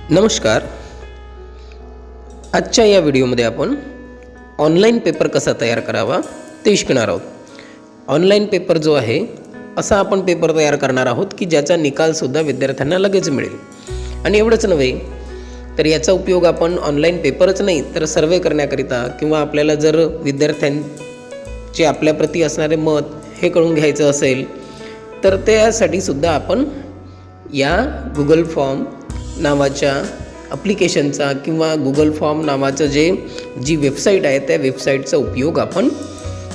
नमस्कार. आजच्या या व्हिडिओमध्ये आपण ऑनलाईन पेपर कसा तयार करावा ते शिकणार आहोत. ऑनलाईन पेपर जो आहे असा आपण पेपर तयार करणार आहोत की ज्याचा निकालसुद्धा विद्यार्थ्यांना लगेच मिळेल. आणि एवढंच नव्हे तर याचा उपयोग आपण ऑनलाईन पेपरच नाही तर सर्वे करण्याकरिता किंवा आपल्याला जर विद्यार्थ्यांचे आपल्याप्रती असणारे मत हे कळून घ्यायचं असेल तर त्यासाठी सुद्धा आपण या गुगल फॉर्म नावाच्या ॲप्लिकेशनचा किंवा गुगल फॉर्म नावाचं जी वेबसाईट आहे त्या वेबसाईटचा उपयोग आपण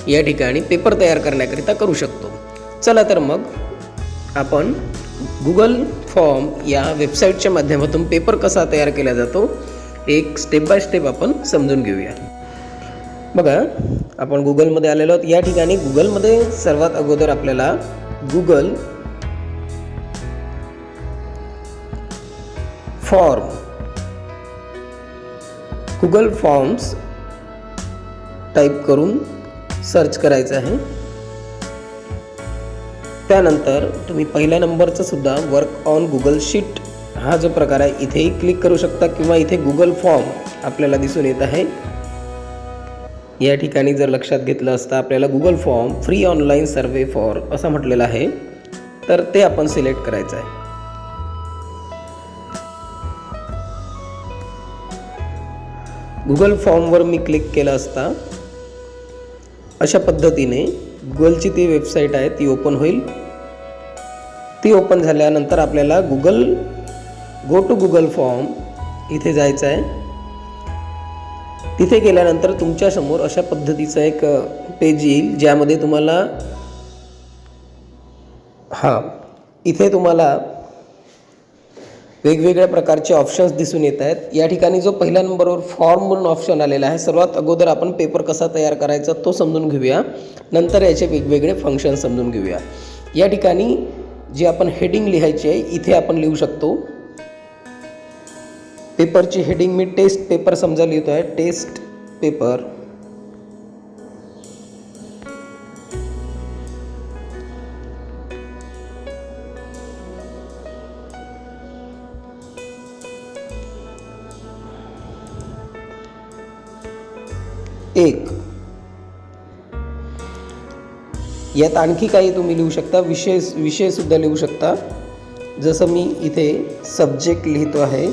या ठिकाणी पेपर तयार करण्याकरिता करू शकतो. चला तर मग आपण गुगल फॉर्म या वेबसाईटच्या माध्यमातून पेपर कसा तयार केला जातो एक स्टेप बाय स्टेप आपण समजून घेऊया. बघा, आपण गुगलमध्ये आलेलो आहोत. या ठिकाणी गुगलमध्ये सर्वात अगोदर आपल्याला गुगल फॉर्म्स टाईप करून सर्च करायचं आहे. त्यानंतर तुम्ही पहिल्या नंबरचं सुद्धा वर्क ऑन गुगल शीट हा जो प्रकार आहे इथेही क्लिक करू शकता किंवा इथे गुगल फॉर्म आपल्याला दिसून येत आहे. या ठिकाणी जर लक्षात घेतलं असता आपल्याला Google form free online survey for असं म्हटलेलं आहे तर ते आपण सिलेक्ट करायचं आहे. गुगल फॉर्मवर मी क्लिक केलं असता अशा पद्धतीने गुगलची ती वेबसाईट आहे ती ओपन होईल. ती ओपन झाल्यानंतर आपल्याला गो टू गुगल फॉर्म इथे जायचं आहे. तिथे गेल्यानंतर तुमच्यासमोर अशा पद्धतीचं एक पेज येईल ज्यामध्ये तुम्हाला इथे तुम्हाला वेगवेगळ्या प्रकारचे ऑप्शन्स दिसून येत आहेत. या ठिकाणी जो पहिल्या नंबरवर फॉर्म म्हणून ऑप्शन आलेला आहे सर्वात अगोदर आपण पेपर कसा तयार करायचा तो समजून घेऊया. नंतर याचे वेगवेगळे फंक्शन समजून घेऊया. या ठिकाणी जी आपण हेडिंग लिहायची आहे इथे आपण लिहू शकतो. पेपरची हेडिंग मी टेस्ट पेपर समजा लिहितो आहे. Test paper. एक यात आणखी काही तुम्ही लिहू शकता. विषय सुद्धा लिहू शकता. जसं मी इथे सब्जेक्ट लिहितो आहे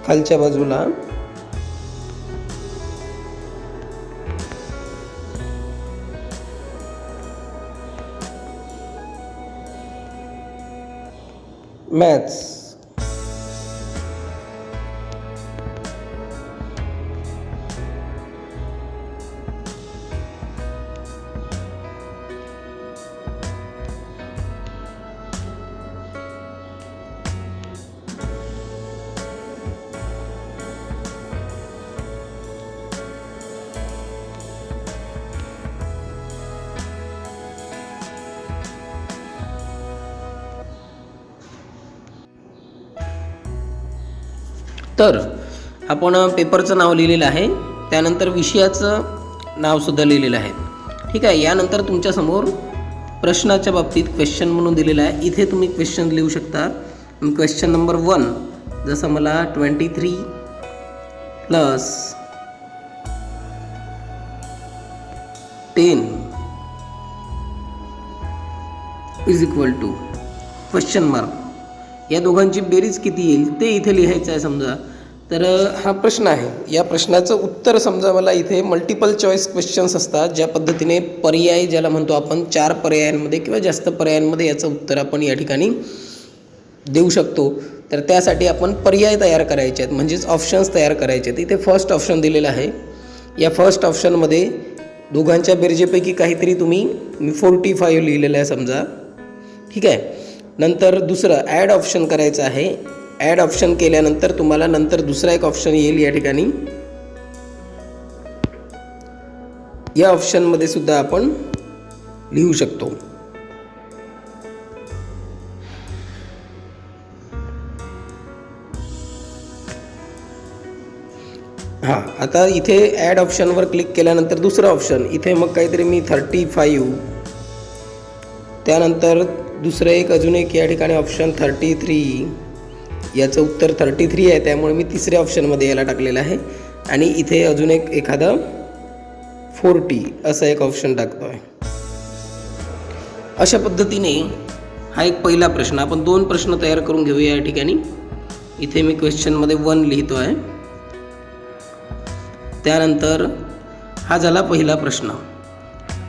खालच्या बाजूला. मॅथ्स. तर आपण पेपरचं नाव लिहिलेलं आहे. त्यानंतर विषयाचं नावसुद्धा लिहिलेलं आहे. ठीक आहे. यानंतर तुमच्यासमोर प्रश्नाच्या बाबतीत क्वेश्चन म्हणून दिलेलं आहे. इथे तुम्ही क्वेश्चन लिहू शकता. क्वेश्चन नंबर 1 जसं मला 23 + 10 = क्वेश्चन मार्क. या दोघांची बेरीज किती येईल ते इथे लिहायचं आहे समजा. तर हा प्रश्न आहे. या प्रश्नाचं उत्तर समजा मला इथे मल्टिपल चॉईस क्वेश्चन्स असतात ज्या पद्धतीने पर्याय ज्याला म्हणतो आपण 4 पर्यायांमध्ये किंवा जास्त पर्यायांमध्ये याचं उत्तर आपण या ठिकाणी देऊ शकतो. तर त्यासाठी आपण पर्याय तयार करायचे आहेत म्हणजेच ऑप्शन्स तयार करायचे आहेत. इथे फर्स्ट ऑप्शन दिलेलं आहे. या फर्स्ट ऑप्शनमध्ये दोघांच्या बेरजेपैकी काहीतरी तुम्ही 45 लिहिलेलं आहे समजा. ठीक आहे. नंतर दुसरं ॲड ऑप्शन करायचं आहे. ॲड ऑप्शन केल्यानंतर तुम्हाला नंतर दुसरा एक ऑप्शन येईल या ठिकाणी. या ऑप्शनमध्ये सुद्धा आपण लिहू शकतो. आता इथे ॲड ऑप्शनवर क्लिक केल्यानंतर दुसरं ऑप्शन इथे मग काहीतरी मी 35 त्यानंतर दुसरं एक अजून एक या ठिकाणी ऑप्शन 33, याचं उत्तर 33 आहे, त्यामुळे मी तिसऱ्या ऑप्शनमध्ये याला टाकलेलं आहे. आणि इथे अजून एक एखादा 40 असा एक ऑप्शन टाकतो आहे. अशा पद्धतीने हा एक पहिला प्रश्न. आपण 2 प्रश्न तयार करून घेऊया या ठिकाणी. इथे मी क्वेश्चनमध्ये 1 लिहितो आहे. त्यानंतर हा झाला पहिला प्रश्न.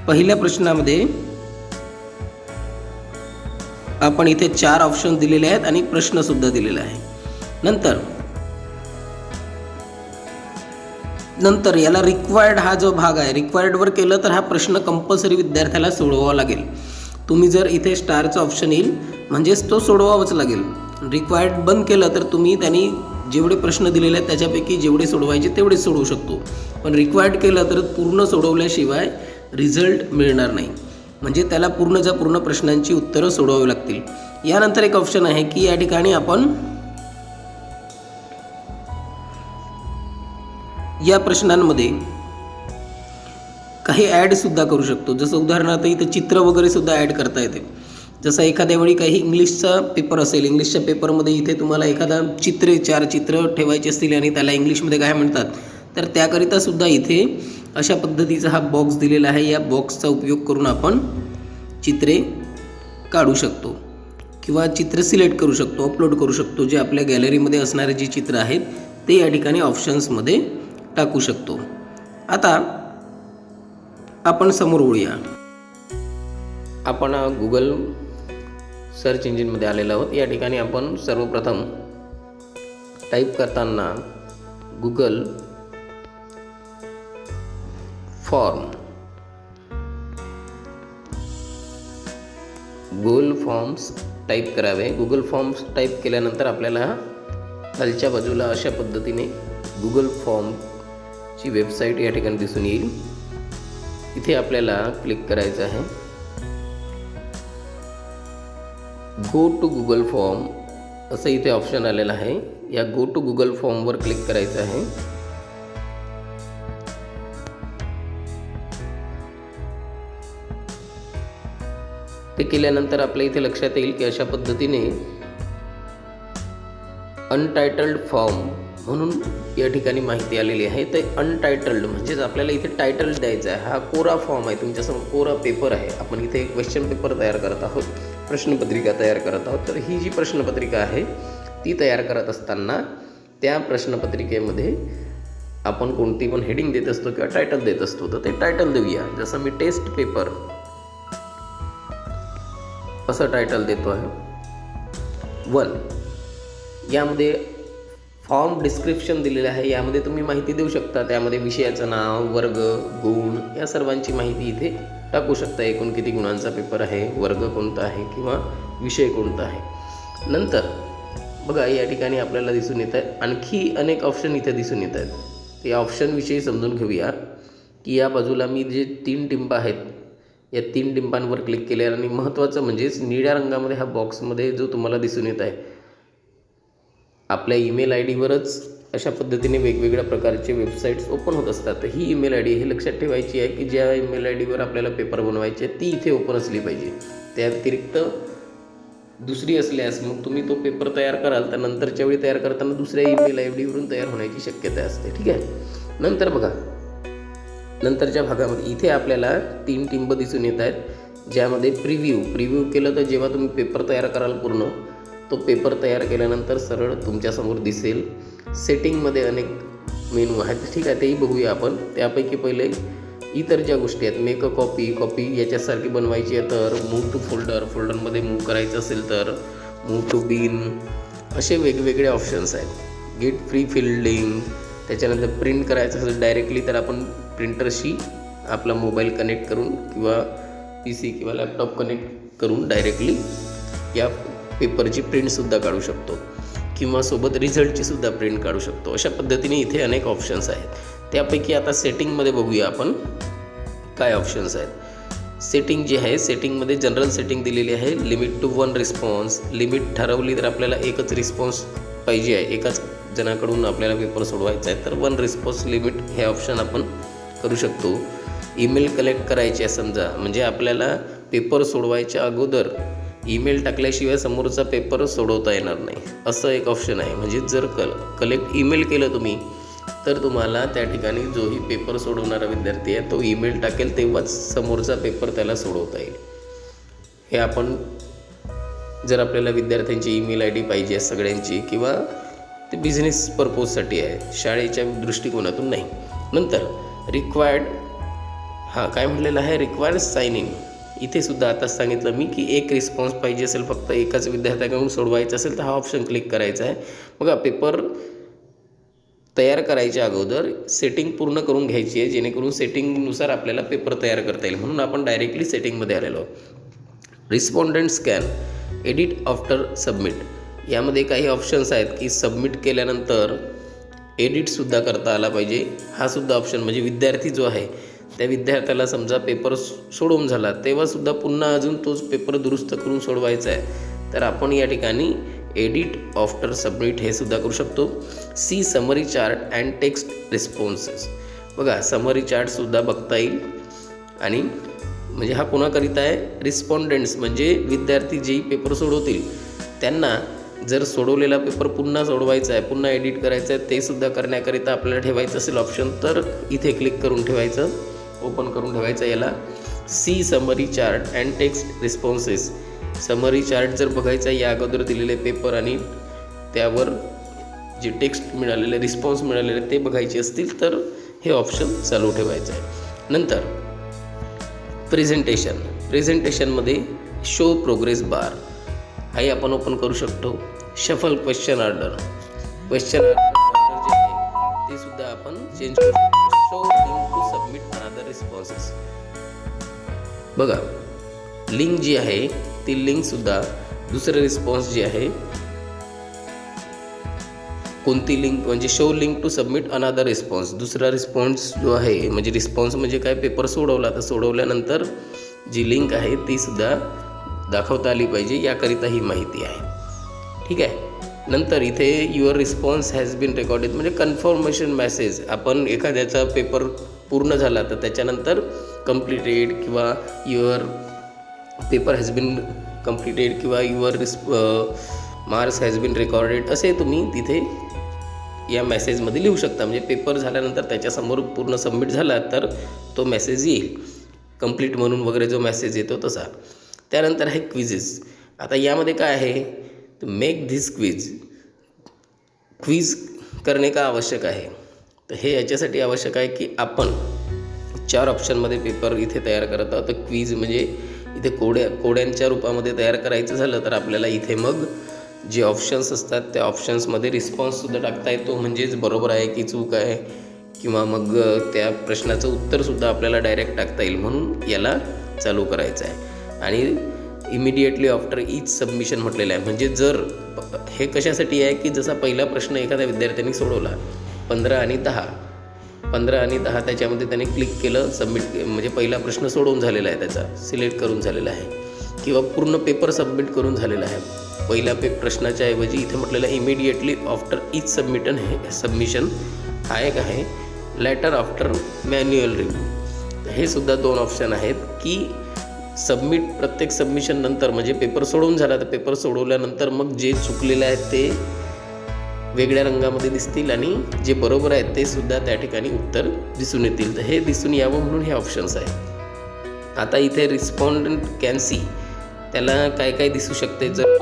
पहिल्या प्रश्नामध्ये आपण इथे 4 ऑप्शन दिलेले आहेत आणि प्रश्नसुद्धा दिलेला आहे. नंतर याला रिक्वायर्ड हा जो भाग आहे, रिक्वायर्डवर केलं तर हा प्रश्न कंपल्सरी विद्यार्थ्याला सोडवावा लागेल. तुम्ही जर इथे स्टारचा ऑप्शन येईल म्हणजेच तो सोडवावाच लागेल. रिक्वायर्ड बंद केलं तर तुम्ही त्यांनी जेवढे प्रश्न दिलेले आहेत त्याच्यापैकी जेवढे सोडवायचे तेवढेच सोडवू शकतो. पण रिक्वायर्ड केलं तर पूर्ण सोडवल्याशिवाय रिझल्ट मिळणार नाही. म्हणजे त्याला पूर्णच्या पूर्ण प्रश्नांची उत्तरं सोडवावी लागतील. यानंतर एक ऑप्शन आहे की या ठिकाणी आपण या प्रश्नांमध्ये काही ॲडसुद्धा करू शकतो. जसं उदाहरणार्थ इथं चित्र वगैरे सुद्धा ॲड करता येते. जसं एखाद्या वेळी काही इंग्लिशचा पेपर असेल, इंग्लिशच्या पेपरमध्ये इथे तुम्हाला एखादा 4 चित्र ठेवायचे असतील आणि त्याला इंग्लिशमध्ये काय म्हणतात, तर त्याकरितासुद्धा इथे अशा पद्धतीचा हा बॉक्स दिलेला आहे. या बॉक्सचा उपयोग करून आपण चित्रे काढू शकतो किंवा चित्र सिलेक्ट करू शकतो, अपलोड करू शकतो. जे आपल्या गॅलरीमध्ये असणारे जे चित्र आहेत ते या ठिकाणी ऑप्शन्समध्ये टाकू शकतो. आता आपण समोर वळूया. आपण गुगल सर्च इंजिनमध्ये आलेलो आहोत. या ठिकाणी आपण सर्वप्रथम टाईप करताना गुगल फॉर्म्स टाईप करावे. गुगल फॉर्म्स टाईप केल्यानंतर आपल्याला खालच्या बाजूला अशा पद्धतीने गुगल फॉर्मची वेबसाईट या ठिकाणी दिसून येईल. इथे आपल्याला क्लिक करायचं आहे. गो टू गुगल फॉर्म असं इथे ऑप्शन आलेलं आहे. या गो टू गुगल फॉर्मवर क्लिक करायचं आहे. ते केल्यानंतर आपल्या इथे लक्षात येईल की अशा पद्धतीने अनटायटल्ड फॉर्म म्हणून या ठिकाणी माहिती आलेली आहे. ते अनटायटल्ड म्हणजेच आपल्याला इथे टायटल द्यायचं आहे. हा कोरा फॉर्म आहे, तुमच्यासमोर कोरा पेपर आहे. आपण इथे क्वेश्चन पेपर तयार करत आहोत, प्रश्नपत्रिका तयार करत आहोत. तर ही जी प्रश्नपत्रिका आहे ती तयार करत असताना त्या प्रश्नपत्रिकेमध्ये आपण कोणती पण हेडिंग देत असतो किंवा टायटल देत असतो. तर ते टायटल देऊया. जसं मी टेस्ट पेपर असं टायटल देतो आहे 1. यामध्ये फॉर्म डिस्क्रिप्शन दिलेलं आहे. यामध्ये तुम्ही माहिती देऊ शकता. त्यामध्ये विषयाचं नाव, वर्ग, गुण या सर्वांची माहिती इथे टाकू शकता. एकूण किती गुणांचा पेपर आहे, वर्ग कोणता आहे किंवा विषय कोणता आहे. नंतर बघा या ठिकाणी आपल्याला दिसून येत आहे आणखी अनेक ऑप्शन इथे दिसून येत आहेत. ते ऑप्शनविषयी समजून घेऊया की या बाजूला मी जे 3 टिंब आहेत या 3 टिंबांवर क्लिक केले आणि महत्त्वाचं म्हणजेच निळ्या रंगामध्ये हा बॉक्समध्ये जो तुम्हाला दिसून येत आहे आपल्या ईमेल आय डीवरच अशा पद्धतीने वेगवेगळ्या प्रकारचे वेबसाईट्स ओपन होत असतात. तर ही ईमेल आय डी हे लक्षात ठेवायची आहे की ज्या ईमेल आय डीवर आपल्याला पेपर बनवायचे ती इथे ओपन असली पाहिजे. त्या व्यतिरिक्त दुसरी असल्यास मग तुम्ही तो पेपर तयार कराल तर नंतरच्या वेळी तयार करताना दुसऱ्या ईमेल आय डीवरून तयार होण्याची शक्यता असते. ठीक आहे. नंतर बघा नंतरच्या भागामध्ये इथे आपल्याला 3 टिंब दिसून येत आहेत ज्यामध्ये प्रिव्ह्यू केलं तर जेव्हा तुम्ही पेपर तयार कराल पूर्ण तो पेपर तयार केल्यानंतर सरळ तुमच्यासमोर दिसेल. सेटिंगमध्ये अनेक मेनू आहेत. ठीक आहे, तेही बघूया आपण. त्यापैकी पहिले इतर ज्या गोष्टी आहेत मेक अ कॉपी याच्यासारखी बनवायची आहे तर मूव्ह टू फोल्डरमध्ये मूव्ह करायचं असेल तर मूव्ह टू बिन असे वेगवेगळे ऑप्शन्स आहेत. गेट फ्री फिल्डिंग त्याच्यानंतर प्रिंट करायचं असेल डायरेक्टली तर आपण प्रिंटरशी आपला मोबाईल कनेक्ट करून किंवा PC किंवा लॅपटॉप कनेक्ट करून डायरेक्टली या पेपरची प्रिंटसुद्धा काढू शकतो किंवा सोबत रिझल्टचीसुद्धा प्रिंट काढू शकतो. अशा पद्धतीने इथे अनेक ऑप्शन्स आहेत. त्यापैकी आता सेटिंगमध्ये बघूया आपण काय ऑप्शन्स आहेत. सेटिंग जी आहे सेटिंगमध्ये जनरल सेटिंग दिलेली आहे. Limit to 1 response. लिमिट ठरवली तर आपल्याला एकच रिस्पॉन्स पाहिजे आहे, एकाच जणाकडून आपल्याला पेपर सोडवायचा आहे तर 1 रिस्पॉन्स लिमिट हे ऑप्शन आपण करू शकतो. ईमेल कलेक्ट करायचे आहे समजा म्हणजे आपल्याला पेपर सोडवायच्या अगोदर ईमेल टाकल्याशिवाय समोरचा पेपर सोडवता येणार नाही असं एक ऑप्शन आहे. म्हणजे जर कलेक्ट ईमेल केलं तुम्ही तर तुम्हाला त्या ठिकाणी जोही पेपर सोडवणारा विद्यार्थी आहे तो ईमेल टाकेल तेव्हाच समोरचा पेपर त्याला सोडवता येईल. हे आपण जर आपल्याला विद्यार्थ्यांची ईमेल आय डी पाहिजे आहे सगळ्यांची किंवा ते बिझनेस पर्पजसाठी आहे, शाळेच्या दृष्टिकोनातून नाही. नंतर रिक्वायर्ड काय म्हटलेलं आहे, रिक्वायर्ड साइन इन. इथे सुद्धा आताच सांगितलं मी की एक रिस्पॉन्स पाहिजे असेल, फक्त एकाच विद्यार्थ्याकडून सोडवायचं असेल तर हा ऑप्शन क्लिक करायचा आहे. बघा पेपर तयार करायच्या अगोदर सेटिंग पूर्ण करून घ्यायची आहे जेणेकरून सेटिंगनुसार आपल्याला पेपर तयार करता येईल. म्हणून आपण डायरेक्टली सेटिंगमध्ये आलेलो आहोत. Respondent scan, edit after submit. यामध्ये काही ऑप्शन्स आहेत की सबमिट केल्यानंतर एडिटसुद्धा करता आला पाहिजे. हा सुद्धा ऑप्शन म्हणजे विद्यार्थी जो आहे त्या विद्यार्थ्याला समजा पेपर सोडवून झाला तेव्हासुद्धा पुन्हा अजून तोच पेपर दुरुस्त करून सोडवायचा आहे तर आपण या ठिकाणी एडिट आफ्टर सबमिट हे सुद्धा करू शकतो. See summary chart and text responses. बघा समरी चार्टसुद्धा बघता येईल. आणि म्हणजे हा कोणाकरिता आहे, रिस्पॉन्डंट्स म्हणजे विद्यार्थी जेही पेपर सोडवतील त्यांना जर सोडवलेला पेपर पुन्हा सोडवायचा आहे, पुन्हा एडिट करायचं आहे, ते सुद्धा करण्याकरिता आपल्याला ठेवायचं असेल ऑप्शन तर इथे क्लिक करून ठेवायचं, ओपन करून ठेवायचं याला. See summary chart and text responses. Summary chart जर बघायचा या अगोदर दिलेले पेपर आणि त्यावर जे टेक्स्ट मिळालेले रिस्पॉन्स मिळालेले ते बघायचे असतील तर हे ऑप्शन चालू ठेवायचं आहे. नंतर प्रेझेंटेशनमध्ये शो प्रोग्रेस बार हाही आपण ओपन करू शकतो. शफल क्वेश्चन ऑर्डर जे आहे ते सुद्धा आपण चेंज करू शकतो. Show link to submit another responses. बघा लिंक जी आहे ती लिंकसुद्धा दुसरे रिस्पॉन्स जे आहे कोणती लिंक म्हणजे show link to submit another response. दुसरा रिस्पॉन्स जो आहे म्हणजे रिस्पॉन्स म्हणजे काय, पेपर सोडवला तर सोडवल्यानंतर जी लिंक आहे ती सुद्धा दाखवता आली पाहिजे याकरिता ही माहिती आहे. ठीक आहे. नंतर इथे your response has been recorded म्हणजे कन्फर्मेशन मेसेज. आपण एखाद्याचा पेपर पूर्ण झाला तर त्याच्यानंतर कम्प्लिटेड किंवा your paper has been completed किंवा your marks has been recorded असे तुम्ही तिथे या मेसेजमध्ये लिहू शकता. म्हणजे पेपर झाल्यानंतर त्याच्यासमोर पूर्ण सबमिट झाला तर तो मेसेज येईल, कंप्लीट म्हणून वगैरे जो मेसेज येतो तसा. त्यानंतर आहे क्विझेस. आता यामध्ये काय आहे, मेक धिस क्विज करणे का आवश्यक आहे, तर हे याच्यासाठी आवश्यक आहे की आपण 4 ऑप्शनमध्ये पेपर इथे तयार करत आहोत. तर क्विज म्हणजे इथे कोड्यांच्या रूपामध्ये तयार करायचं झालं तर आपल्याला इथे मग जे ऑप्शन्स असतात त्या ऑप्शन्समध्ये रिस्पॉन्ससुद्धा टाकता येतो. म्हणजेच बरोबर आहे की चूक आहे किंवा मग त्या प्रश्नाचं उत्तरसुद्धा आपल्याला डायरेक्ट टाकता येईल. म्हणून याला चालू करायचं आहे. आणि इमिडिएटली आफ्टर ईच सबमिशन म्हटलेलं आहे. म्हणजे जर हे कशासाठी आहे की जसा पहिला प्रश्न एखाद्या विद्यार्थ्यांनी सोडवला 15 आणि 10 त्याच्यामध्ये त्याने क्लिक केलं सबमिट म्हणजे पहिला प्रश्न सोडवून झालेला आहे, त्याचा सिलेक्ट करून झालेला आहे किंवा पूर्ण पेपर सबमिट करून झालेला आहे. पहिल्या प्रश्नाच्या ऐवजी इथे म्हटलेलं आहे इमिडिएटली आफ्टर ईच सबमिशन हा एक आहे. लेटर आफ्टर मॅन्युअल रिव्ह्यू हे सुद्धा 2 ऑप्शन आहेत की सबमिट प्रत्येक सबमिशन नंतर म्हणजे पेपर सोडवून झाला तर पेपर सोडवल्यानंतर मग जे चुकलेले आहेत ते वेगळ्या रंगामध्ये दिसतील आणि जे बरोबर आहेत ते सुद्धा त्या ठिकाणी उत्तर दिसून येतील. तर हे दिसून यावं म्हणून हे ऑप्शन्स आहेत. आता इथे रिस्पॉन्डंट कॅन सी त्याला काय काय दिसू शकते. जर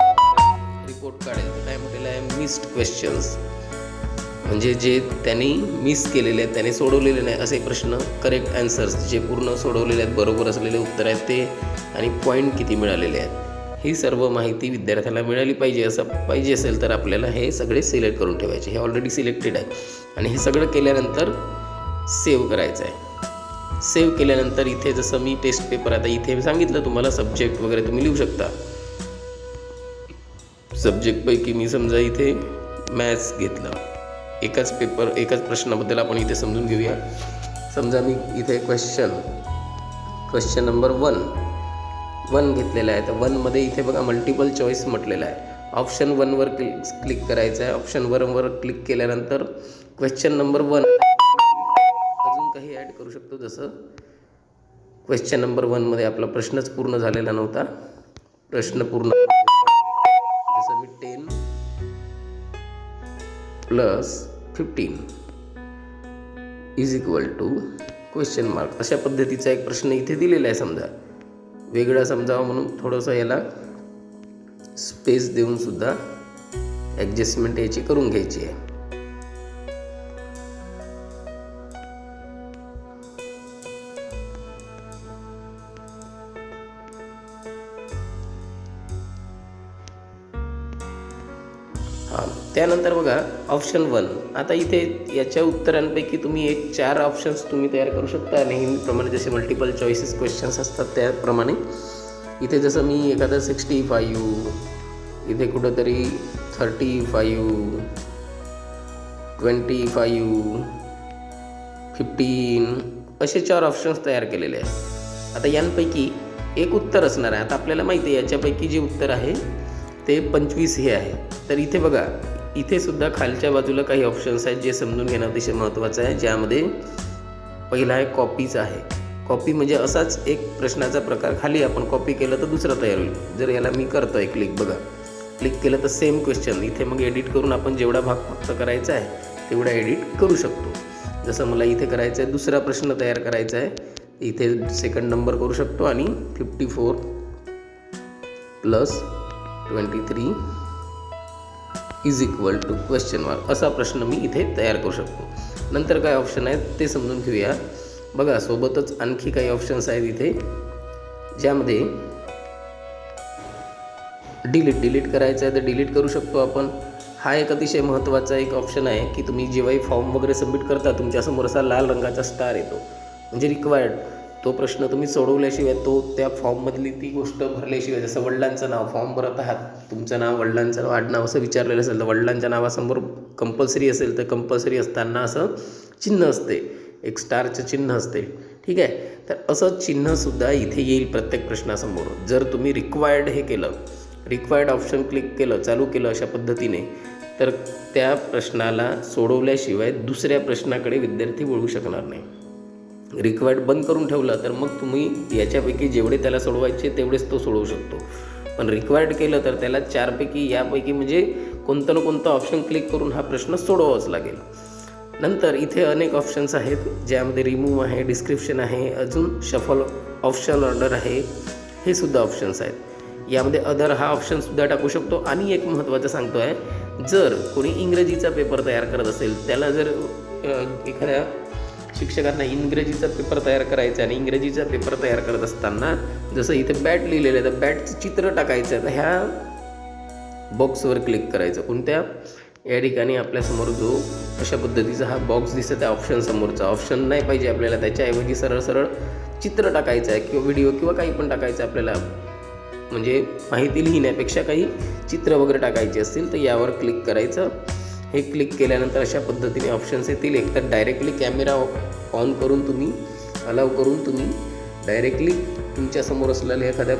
रिपोर्ट काढेल तर काय म्हटलेलं आहे, मिस्ड क्वेश्चन्स म्हणजे जे त्यांनी मिस केलेले आहेत, त्याने सोडवलेले नाही असे प्रश्न, करेक्ट आन्सर्स जे पूर्ण सोडवलेले आहेत, बरोबर असलेले उत्तर आहेत ते, आणि पॉईंट किती मिळालेले आहेत. ही सर्व माहिती विद्यार्थ्याला मिळाली पाहिजे. असं पाहिजे असेल तर आपल्याला हे सगळे सिलेक्ट करून ठेवायचे. हे ऑलरेडी सिलेक्टेड आहे आणि हे सगळं केल्यानंतर सेव्ह करायचं आहे. सेव्ह केल्यानंतर इथे जसं मी टेस्ट पेपर आता इथे सांगितलं तुम्हाला सब्जेक्ट वगैरे तुम्ही लिहू शकता. सब्जेक्टपैकी मी समजा इथे मॅथ्स घेतलं. एकाच प्रश्नाबद्दल आपण इथे समजून घेऊया. समजा मी इथे क्वेश्चन नंबर 1 घेतलेला आहे. तर 1मध्ये इथे बघा मल्टिपल चॉईस म्हटलेलं आहे. ऑप्शन 1वर क्लिक करायचं आहे. ऑप्शन 1वर क्लिक केल्यानंतर क्वेश्चन नंबर 1 अजून काही ॲड करू शकतो. जसं क्वेश्चन नंबर 1मध्ये आपला प्रश्नच पूर्ण झालेला नव्हता, प्रश्न पूर्ण plus 15 is equal to question mark. अशा पद्धतीचा एक प्रश्न इथे दिलेला आहे. समजा वेगळा समजावा म्हणून थोडंसं याला स्पेस देऊन सुद्धा ॲडजस्टमेंट याची करून घ्यायची आहे. त्यानंतर बघा ऑप्शन 1. आता इथे याच्या उत्तरांपैकी तुम्ही 4 ऑप्शन्स तुम्ही तयार करू शकता. नेहमीप्रमाणे जसे मल्टिपल चॉईसेस क्वेश्चन्स असतात त्याप्रमाणे इथे जसं मी एखादं 65, इथे कुठंतरी 35, 25, 15 असे 4 ऑप्शन्स तयार केलेले आहेत. आता यांपैकी एक उत्तर असणार आहे. आता आपल्याला माहिती आहे याच्यापैकी जे उत्तर आहे ते 25 हे आहे. तर इथे बघा, इथे सुद्धा खालच्या बाजूला काही ऑप्शन्स आहेत जे समजून घेणं अतिशय महत्त्वाचं आहे. ज्यामध्ये पहिला आहे कॉपीचा आहे. कॉपी म्हणजे असाच एक प्रश्नाचा प्रकार. खाली आपण कॉपी केलं तर दुसरं तयार होईल. जर याला मी करतो आहे क्लिक, बघा क्लिक केलं तर सेम क्वेश्चन. इथे मग एडिट करून आपण जेवढा भाग फक्त करायचा आहे तेवढा एडिट करू शकतो. जसं मला इथे करायचं आहे, दुसरा प्रश्न तयार करायचा आहे, इथे सेकंड नंबर करू शकतो आणि 54 plus 23 is equal to question mark असा प्रश्न मी इथे तयार करू शकतो. नंतर काय ऑप्शन आहेत ते समजून घेऊया. बघा सोबतच आणखी काही ऑप्शन्स आहेत इथे ज्यामध्ये डिलीट करायचं आहे तर डिलीट करू शकतो आपण. हा एक अतिशय महत्त्वाचा एक ऑप्शन आहे की तुम्ही जेव्हाही फॉर्म वगैरे सबमिट करता तुमच्यासमोर असा लाल रंगाचा स्टार येतो म्हणजे रिक्वायर्ड. तो प्रश्न तुम्ही सोडवल्याशिवाय, तो त्या फॉर्ममधली ती गोष्ट भरल्याशिवाय, जसं वडिलांचं नाव फॉर्म भरत आहात, तुमचं नाव, वडिलांचं नाव, आडनाव असं विचारलेलं असेल तर वडिलांच्या नावासमोर कंपल्सरी असेल तर कंपल्सरी असताना असं चिन्ह असते, एक स्टारचं चिन्ह असते. ठीक आहे, तर असं चिन्हसुद्धा इथे येईल प्रत्येक प्रश्नासमोर. जर तुम्ही रिक्वायर्ड हे केलं, रिक्वायर्ड ऑप्शन क्लिक केलं, चालू केलं अशा पद्धतीने, तर त्या प्रश्नाला सोडवल्याशिवाय दुसऱ्या प्रश्नाकडे विद्यार्थी वळू शकणार नाही. रिक्वायर्ड बंद करून ठेवलं तर मग तुम्ही याच्यापैकी जेवढे त्याला सोडवायचे तेवढेच तो सोडवू शकतो. पण रिक्वायर्ड केलं तर त्याला 4पैकी यापैकी म्हणजे कोणतं ना कोणतं ऑप्शन क्लिक करून हा प्रश्न सोडवावाच लागेल. नंतर इथे अनेक ऑप्शन्स आहेत ज्यामध्ये रिमूव्ह आहे, डिस्क्रिप्शन आहे, अजून शफल ऑप्शन ऑर्डर आहे, हे सुद्धा ऑप्शन्स आहेत. यामध्ये अदर हा ऑप्शनसुद्धा टाकू शकतो. आणि एक महत्त्वाचं सांगतो आहे, जर कोणी इंग्रजीचा पेपर तयार करत असेल, त्याला जर एखाद्या शिक्षकांना इंग्रजीचा पेपर तयार करायचा आणि इंग्रजीचा पेपर तयार करत असताना जसं इथे बॅट लिहिलेलं आहे तर बॅटचं चित्र टाकायचं आहे, तर ह्या बॉक्सवर क्लिक करायचं. कोणत्या, या ठिकाणी आपल्यासमोर जो अशा पद्धतीचा हा बॉक्स दिसत आहे ऑप्शन समोरचा, ऑप्शन नाही पाहिजे आपल्याला, त्याच्याऐवजी सरळ सरळ चित्र टाकायचं आहे किंवा व्हिडिओ किंवा काही पण टाकायचं आपल्याला. म्हणजे माहिती लिहिण्यापेक्षा काही चित्र वगैरे टाकायची असतील तर यावर क्लिक करायचं. हे क्लिक केल्यानंतर अशा पद्धतीने ऑप्शन्स येतील. एकतर डायरेक्टली कॅमेरा ऑन करून तुम्ही अलाव करून तुम्ही डायरेक्टली तुमच्यासमोर असलेलं एखाद्या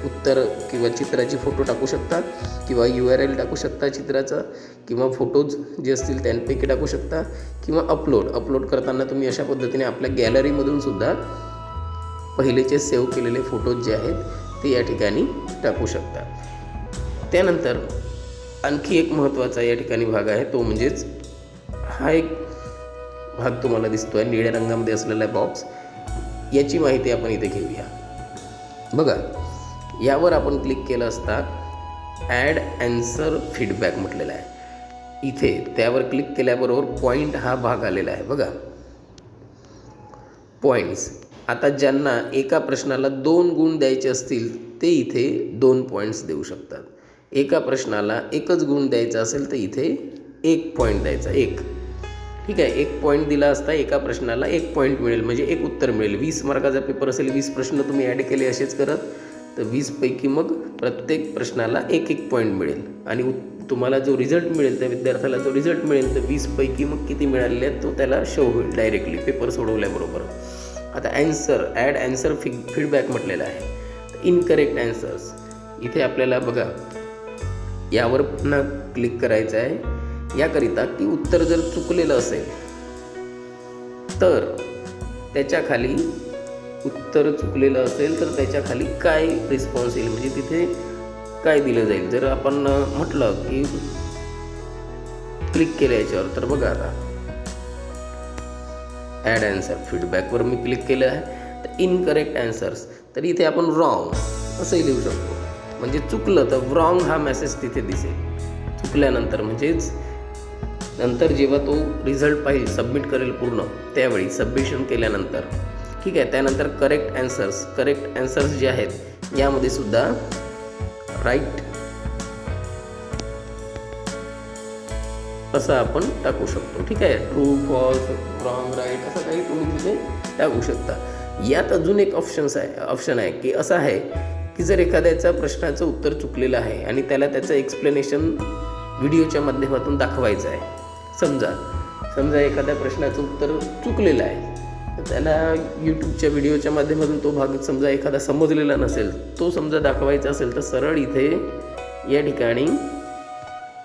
उत्तर किंवा चित्राची फोटो टाकू शकता किंवा URL टाकू शकता चित्राचा, किंवा फोटोज जे असतील त्यांपैकी टाकू शकता, किंवा अपलोड करताना तुम्ही अशा पद्धतीने आपल्या गॅलरीमधून सुद्धा पहिलेचे सेव्ह केलेले फोटोज जे आहेत ते या ठिकाणी टाकू शकता. त्यानंतर आणखी एक महत्त्वाचा या ठिकाणी भाग आहे, तो म्हणजेच हा एक भाग तुम्हाला दिसतो आहे निळ्या रंगामध्ये असलेला बॉक्स, याची माहिती आपण इथे घेऊया. बघा यावर आपण क्लिक केलं असता ॲड ॲन्सर फीडबॅक म्हटलेला आहे. इथे त्यावर क्लिक केल्याबरोबर पॉईंट हा भाग आलेला आहे. बघा पॉईंट्स. आता ज्यांना एका प्रश्नाला 2 गुण द्यायचे असतील ते इथे 2 पॉईंट्स देऊ शकतात. एका प्रश्नाला 1च गुण द्यायचा असेल तर इथे 1 पॉईंट द्यायचा, 1. ठीक आहे, 1 पॉईंट दिला असता एका प्रश्नाला 1 पॉईंट मिळेल, म्हणजे 1 उत्तर मिळेल. 20 मार्काचा पेपर असेल, 20 प्रश्न तुम्ही ॲड केले असेच करत, तर 20पैकी मग प्रत्येक प्रश्नाला 1 पॉईंट मिळेल. आणि तुम्हाला जो रिझल्ट मिळेल, त्या विद्यार्थ्याला जो रिझल्ट मिळेल, तर 20पैकी मग किती मिळालेले आहेत तो त्याला शो होईल डायरेक्टली पेपर सोडवल्याबरोबर. आता ॲड ॲन्सर फीडबॅक म्हटलेलं आहे. इनकरेक्ट ॲन्सर्स, इथे आपल्याला बघा यावर पुन्हा क्लिक करायचं आहे याकरिता की उत्तर जर चुकलेलं असेल तर त्याच्या खाली, उत्तर चुकलेलं असेल तर त्याच्या खाली काय रिस्पॉन्स येईल, म्हणजे तिथे काय दिलं जाईल. जर आपण म्हटलं की क्लिक केलं याच्यावर तर बघा आता ॲड ॲन्सर फीडबॅकवर मी क्लिक केलं आहे तर इनकरेक्ट ॲन्सर्स, तर इथे आपण रॉंग असंही लिहू शकतो. म्हणजे चुकलं तर रॉंग हा मेसेज तिथे दिसेल. चुकल्यानंतर म्हणजेच नंतर जेव्हा तो रिझल्ट पाहिजे सबमिट करेल पूर्ण त्यावेळी सबमिशन केल्यानंतर, ठीक आहे. त्यानंतर करेक्ट ॲन्सर्स जे आहेत यामध्ये सुद्धा राईट असं आपण टाकू शकतो, ठीक आहे. ट्रू फॉल्स रॉंग राईट असं काही तुम्ही तिथे टाकू शकता. यात अजून एक ऑप्शन आहे की असं आहे की जर एखाद्याचा प्रश्नाचं उत्तर चुकलेलं आहे आणि त्याला त्याचं एक्सप्लेनेशन व्हिडिओच्या माध्यमातून दाखवायचं आहे. समजा एखाद्या प्रश्नाचं उत्तर चुकलेलं आहे तर त्याला यूट्यूबच्या व्हिडिओच्या माध्यमातून तो भाग समजा एखादा समजलेला नसेल, तो समजा दाखवायचा असेल तर सरळ इथे या ठिकाणी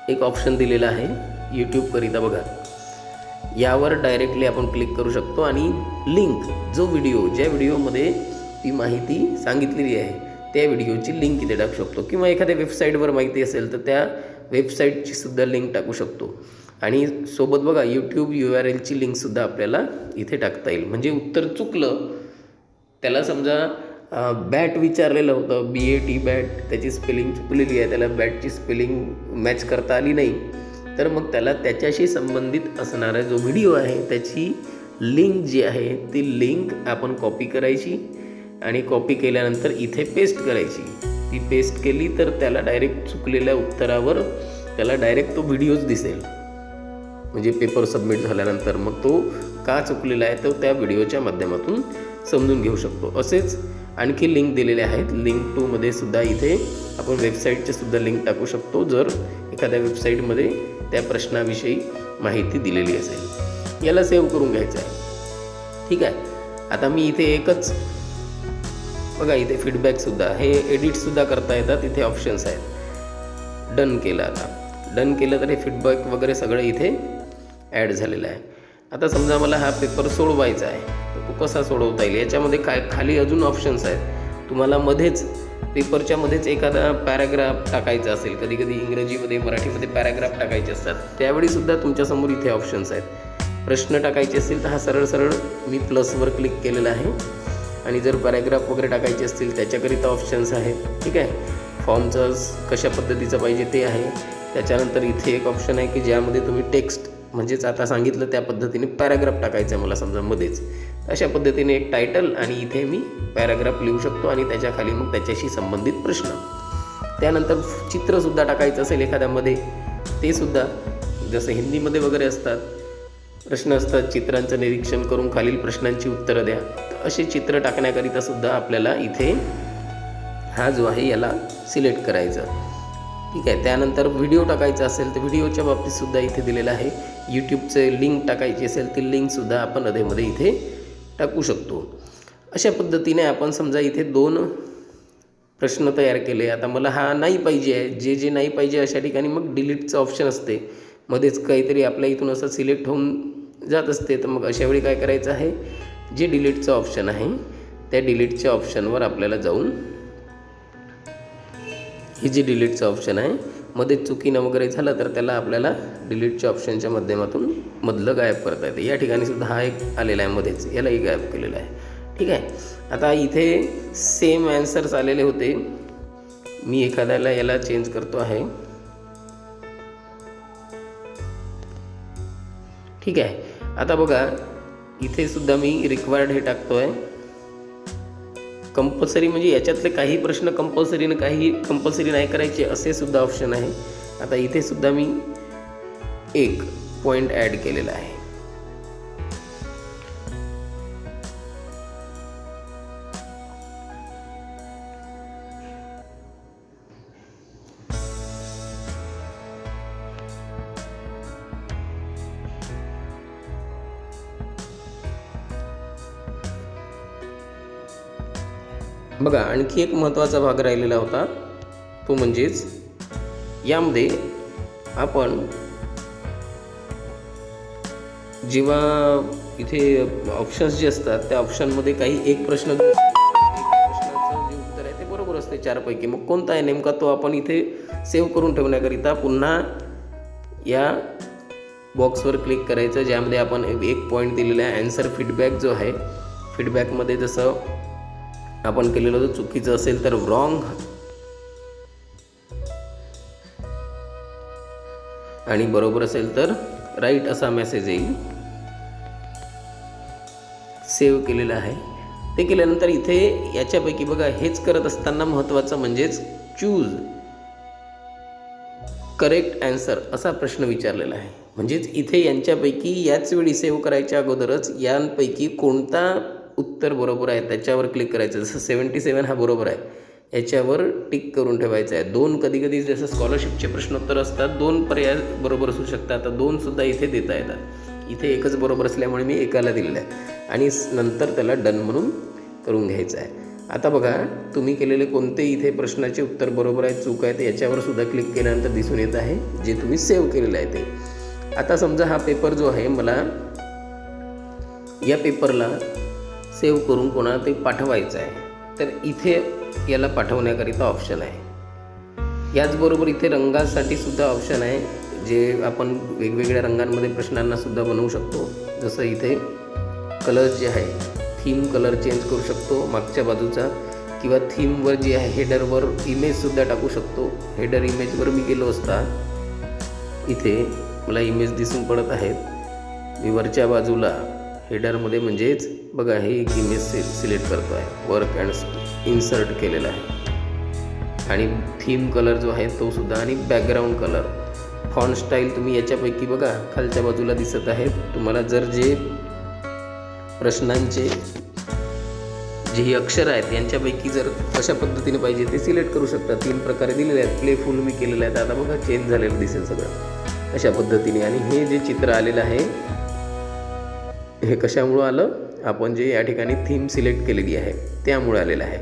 एक ऑप्शन दिलेला आहे यूट्यूबकरिता बघा. यावर डायरेक्टली आपण क्लिक करू शकतो आणि लिंक ज्या व्हिडिओमध्ये ती माहिती सांगितलेली आहे त्या व्हिडिओची लिंक इथे टाकू शकतो. किंवा एखाद्या वेबसाईटवर माहिती असेल तर त्या वेबसाईटची सुद्धा लिंक टाकू शकतो. आणि सोबत बघा यूट्यूब URLची लिंकसुद्धा आपल्याला इथे टाकता येईल. म्हणजे उत्तर चुकलं, त्याला समजा बॅट विचारलेलं होतं BAT बॅट, त्याची स्पेलिंग चुकलेली आहे, त्याला बॅटची स्पेलिंग मॅच करता आली नाही, तर मग त्याला त्याच्याशी संबंधित असणारा जो व्हिडिओ आहे त्याची लिंक जी आहे ती लिंक आपण कॉपी करायची आणि कॉपी केल्यानंतर इथे पेस्ट करायची. ती पेस्ट केली तर त्याला डायरेक्ट चुकलेल्या उत्तरावर त्याला डायरेक्ट तो व्हिडिओच दिसेल. म्हणजे पेपर सबमिट झाल्यानंतर मग तो का चुकलेला आहे तो त्या व्हिडिओच्या माध्यमातून समजून घेऊ शकतो. असेच आणखी लिंक दिलेले आहेत. लिंक 2 मध्ये सुद्धा इथे आपण वेबसाईटचे सुद्धा लिंक टाकू शकतो जर एखाद्या वेबसाईटमध्ये त्या प्रश्नाविषयी माहिती दिलेली असेल. याला सेव्ह करून घ्यायचं आहे, ठीक आहे. आता मी इथे एकच बघा इथे फीडबॅकसुद्धा हे एडिटसुद्धा करता येतात, इथे ऑप्शन्स आहेत. डन केलं, आता डन केलं तर हे फीडबॅक वगैरे सगळं इथे ॲड झालेलं आहे. आता समजा मला हा पेपर सोडवायचा आहे तर तो कसा सोडवता येईल, याच्यामध्ये काय खाली अजून ऑप्शन्स आहेत. तुम्हाला मध्येच पेपरच्या मध्येच एखादा पॅराग्राफ टाकायचा असेल, कधी कधी इंग्रजीमध्ये मराठीमध्ये पॅराग्राफ टाकायचे असतात, त्यावेळीसुद्धा तुमच्यासमोर इथे ऑप्शन्स आहेत. प्रश्न टाकायचे असेल तर हा सरळ मी प्लसवर क्लिक केलेला आहे. आणि जर पॅराग्राफ वगैरे टाकायचे असतील त्याच्याकरिता ऑप्शन्स आहेत, ठीक आहे. फॉर्मचं कशा पद्धतीचं पाहिजे ते आहे. त्याच्यानंतर इथे एक ऑप्शन आहे की ज्यामध्ये तुम्ही टेक्स्ट म्हणजेच आता सांगितलं त्या पद्धतीने पॅराग्राफ टाकायचं आहे मला समजा मध्येच, अशा पद्धतीने एक टायटल आणि इथे मी पॅराग्राफ लिहू शकतो आणि त्याच्याखाली मग त्याच्याशी संबंधित प्रश्न. त्यानंतर चित्रसुद्धा टाकायचं असेल एखाद्यामध्ये ते सुद्धा, जसं हिंदीमध्ये वगैरे असतात प्रश्न असतात, चित्रांचं निरीक्षण करून खालील प्रश्नांची उत्तरं द्या. तर असे चित्र टाकण्याकरिता सुद्धा आपल्याला इथे हा जो आहे याला सिलेक्ट करायचं, ठीक आहे. त्यानंतर व्हिडिओ टाकायचा असेल तर व्हिडिओच्या बाबतीतसुद्धा इथे दिलेलं आहे. यूट्यूबचे लिंक टाकायची असेल ती लिंकसुद्धा आपण अधेमध्ये इथे टाकू शकतो. अशा पद्धतीने आपण समजा इथे 2 प्रश्न तयार केले. आता मला हा नाही पाहिजे आहे, जे नाही पाहिजे अशा ठिकाणी मग डिलीटचं ऑप्शन असते. मध्येच काहीतरी आपल्या इथून असं सिलेक्ट होऊन जात असते, तर मग अशावेळी काय करायचं आहे, जे डिलीटचं ऑप्शन आहे त्या डिलीटच्या ऑप्शनवर आपल्याला जाऊन हे जे डिलीटचं ऑप्शन आहे मध्ये चुकीनं वगैरे झालं तर त्याला आपल्याला डिलीटच्या ऑप्शनच्या माध्यमातून मधलं गायब करता येते. या ठिकाणी सुद्धा हा एक आलेला आहे मध्येच, यालाही गायब केलेला आहे, ठीक आहे. आता इथे सेम ॲन्सर्स आलेले होते, मी एखाद्याला याला चेंज करतो आहे, ठीक आहे. आता बघा इथे सुद्धा मी रिक्वायर्ड हे टाकतो आहे. कंपल्सरी म्हणजे याच्यातले काही प्रश्न कंपल्सरीनं काही कंपल्सरी नाही करायचे असे सुद्धा ऑप्शन आहे. आता इथे सुद्धा मी एक पॉईंट ॲड केलेला आहे. बघा आणखी एक महत्त्वाचा भाग राहिलेला होता, तो म्हणजेच यामध्ये आपण जेव्हा इथे ऑप्शन्स जे असतात त्या ऑप्शनमध्ये काही एक प्रश्नाचं जे उत्तर आहे ते बरोबर असते 4 पैकी, मग कोणता आहे नेमका तो आपण इथे सेव्ह करून ठेवण्याकरिता पुन्हा या बॉक्सवर क्लिक करायचं, ज्यामध्ये आपण एक पॉईंट दिलेला आहे ॲन्सर फीडबॅक जो आहे. फीडबॅकमध्ये जसं आपण केलेलं होतं, चुकीचं असेल तर रॉंग आणि बरोबर असेल तर राईट असा मेसेज येईल. सेव्ह केलेलं आहे. ते केल्यानंतर इथे याच्यापैकी बघा, हेच करत असताना महत्त्वाचं म्हणजेच चूज करेक्ट ॲन्सर असा प्रश्न विचारलेला आहे. म्हणजेच इथे यांच्यापैकी याच वेळी सेव्ह करायच्या अगोदरच यांपैकी कोणता उत्तर बरोबर आहे त्याच्यावर क्लिक करायचं. जसं 77 हा बरोबर आहे, याच्यावर टिक करून ठेवायचं आहे. 2 कधी जसं स्कॉलरशिपचे प्रश्नोत्तर असतात, 2 पर्याय बरोबर असू शकतात, तर 2सुद्धा इथे देता येतात. इथे एकच बरोबर असल्यामुळे मी एकाला दिलेलं आहे आणि नंतर त्याला डन म्हणून करून घ्यायचं आहे. आता बघा, तुम्ही केलेले कोणते इथे प्रश्नाचे उत्तर बरोबर आहे चूक आहे ते याच्यावर सुद्धा क्लिक केल्यानंतर दिसून येत आहे जे तुम्ही सेव्ह केलेलं आहे ते. आता समजा हा पेपर जो आहे मला या पेपरला सेव्ह करून कोणाला ते पाठवायचं आहे, तर इथे याला पाठवण्याकरिता ऑप्शन आहे. याचबरोबर इथे रंगासाठी सुद्धा ऑप्शन आहे, जे आपण वेगवेगळ्या रंगांमध्ये प्रश्नांना सुद्धा बनवू शकतो. जसं इथे कलर्स जे आहे, थीम कलर चेंज करू शकतो मागच्या बाजूचा, किंवा थीमवर जे आहे हेडरवर इमेजसुद्धा टाकू शकतो. हेडर इमेजवर मी गेलो असता इथे मला इमेज दिसून पडत आहेत. मी वरच्या बाजूला हेडरमध्ये म्हणजेच बघा हे एक इमेज सिलेक्ट करतो आहे, वर्क अँड इन्सर्ट केलेला आहे. आणि थीम कलर जो आहे तो सुद्धा, आणि बॅकग्राऊंड कलर, फॉन्ट स्टाईल तुम्ही याच्यापैकी बघा खालच्या बाजूला दिसत आहेत. तुम्हाला जर जे प्रश्नांचे जे अक्षर आहेत यांच्यापैकी जर कशा पद्धतीने पाहिजे ते सिलेक्ट करू शकता. 3 प्रकारे दिलेले आहेत. प्लेफुल मी केलेलं आहे, तर आता बघा चेंज झालेलं दिसेल सगळं अशा पद्धतीने. आणि हे जे चित्र आलेलं आहे हे कशामुळं आलं, आपण जे या ठिकाणी थीम सिलेक्ट केलेली आहे त्यामुळे आलेलं आहे.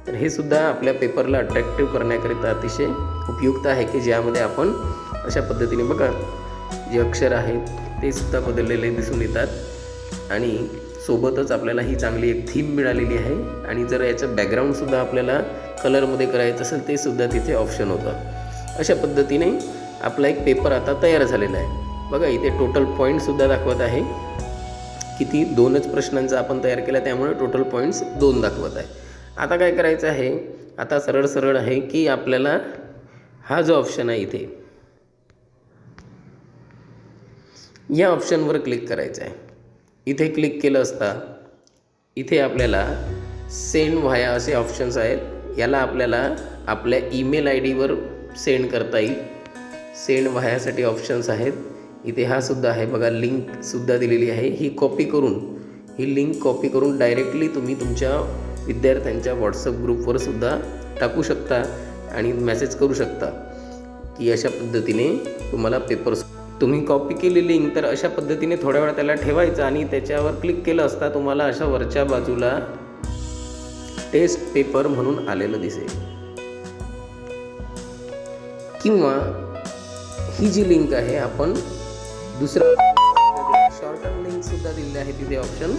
तर हे सुद्धा आपल्या पेपरला अट्रॅक्टिव्ह करण्याकरिता अतिशय उपयुक्त आहे, की ज्यामध्ये आपण अशा पद्धतीने बघा जे अक्षर आहेत ते सुद्धा बदललेले दिसून येतात. आणि सोबतच आपल्याला ही चांगली एक थीम मिळालेली आहे. आणि जर याचं बॅकग्राऊंडसुद्धा आपल्याला कलरमध्ये करायचं असेल ते सुद्धा तिथे ऑप्शन होतं. अशा पद्धतीने आपला एक पेपर आता तयार झालेला आहे. बघा इथे टोटल पॉईंटसुद्धा दाखवत आहे. किती 2च प्रश्नांचा आपण तयार केला, त्यामुळे टोटल पॉईंट्स 2 दाखवत आहे. आता काय करायचं आहे, आता सरळ आहे की आपल्याला हा जो ऑप्शन आहे इथे या ऑप्शनवर क्लिक करायचं आहे. इथे क्लिक केलं असता इथे आपल्याला सेंड व्हाया असे ऑप्शन्स आहेत. याला आपल्याला आपल्या ईमेल आय-डीवर सेंड करता येईल. सेंड व्हायासाठी ऑप्शन्स आहेत. इथे हा सुद्धा आहे बघा, लिंकसुद्धा दिलेली आहे. ही लिंक कॉपी करून डायरेक्टली तुम्ही तुमच्या विद्यार्थ्यांच्या व्हॉट्सअप ग्रुपवर सुद्धा टाकू शकता आणि मेसेज करू शकता की अशा पद्धतीने तुम्हाला पेपर्स, तुम्ही कॉपी केली लिंक, तर अशा पद्धतीने थोड्या वेळा त्याला ठेवायचं आणि त्याच्यावर क्लिक केलं असता तुम्हाला अशा वरच्या बाजूला टेस्ट पेपर म्हणून आलेलं दिसेल. किंवा ही जी लिंक आहे आपण दुसरं शॉर्टन लिंकसुद्धा दिलेली आहे तिथे ऑप्शन.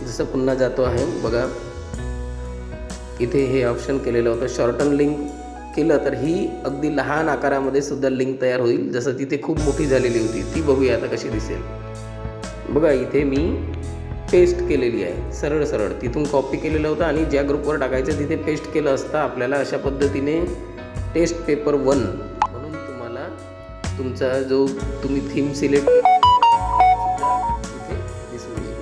जसं पुन्हा जातो आहे बघा, इथे हे ऑप्शन केलेलं होतं. शॉर्टन लिंक केलं तर ही अगदी लहान आकारामध्ये सुद्धा लिंक तयार होईल. जसं तिथे खूप मोठी झालेली होती ती बघूया आता कशी दिसेल. बघा इथे मी पेस्ट केलेली आहे सरळ तिथून कॉपी केलेलं होतं आणि ज्या ग्रुपवर टाकायचं तिथे पेस्ट केलं असता आपल्याला अशा पद्धतीने टेस्ट पेपर 1 म्हणून तुम्हाला तुमचा जो तुम्ही थीम सिलेक्ट इथे दिसून येईल.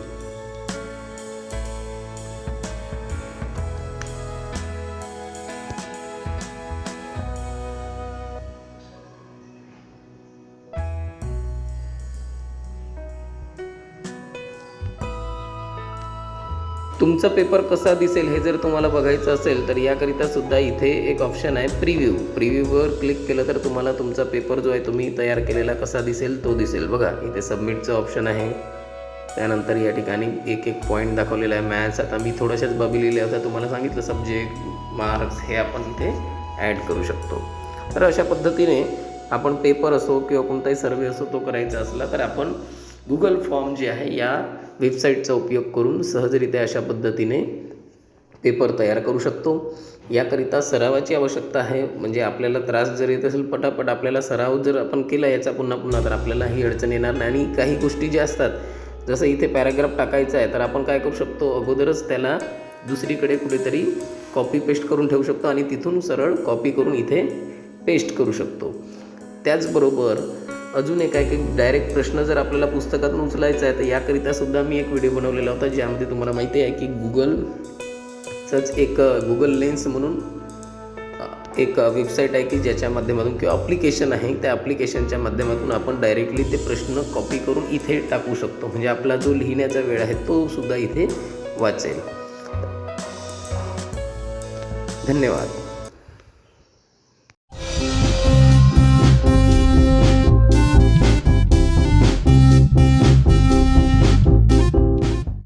तुमचा पेपर कसा दिसेल हे जर तुम्हाला बघायचं असेल तर याकरिता सुद्धा इथे एक ऑप्शन आहे प्रिव्ह्यूवर क्लिक केलं तर तुम्हाला तुमचा पेपर जो आहे तुम्ही तयार केलेला कसा दिसेल तो दिसेल. बघा इथे सबमिटचं ऑप्शन आहे. त्यानंतर या ठिकाणी एक पॉईंट दाखवलेला आहे मॅथ्स. आता मी थोड्याशाच बाबी लिहिल्या होत्या, तुम्हाला सांगितलं सब्जेक्ट मार्क्स हे आपण इथे ॲड करू शकतो. तर अशा पद्धतीने आपण पेपर असो किंवा कोणताही सर्वे असो तो करायचा असला तर आपण गुगल फॉर्म जे आहे या वेबसाईटचा उपयोग करून सहजरित्या अशा पद्धतीने पेपर तयार करू शकतो. याकरिता सरावाची आवश्यकता आहे. म्हणजे आपल्याला त्रास जर येत असेल पटापट आपल्याला सराव जर आपण केला याचा पुन्हा पुन्हा तर आपल्याला ही अडचण येणार नाही. आणि काही गोष्टी ज्या असतात जसं इथे पॅराग्राफ टाकायचा आहे तर आपण काय करू शकतो, अगोदरच त्याला दुसरीकडे कुठेतरी कॉपी पेस्ट करून ठेवू शकतो आणि तिथून सरळ कॉपी करून इथे पेस्ट करू शकतो. त्याचबरोबर अजून एक आहे की डायरेक्ट प्रश्न जर आपल्याला पुस्तकातून उचलायचा आहे तर याकरिता सुद्धा मी एक व्हिडिओ बनवलेला होता, ज्यामध्ये तुम्हाला माहिती आहे की गुगलचंच एक गुगल लेन्स म्हणून एक वेबसाईट आहे की ज्याच्या माध्यमातून किंवा ॲप्लिकेशन आहे, त्या ॲप्लिकेशनच्या माध्यमातून आपण डायरेक्टली ते प्रश्न कॉपी करून इथे टाकू शकतो. म्हणजे आपला जो लिहिण्याचा वेळ आहे तो सुद्धा इथे वाचेल. धन्यवाद.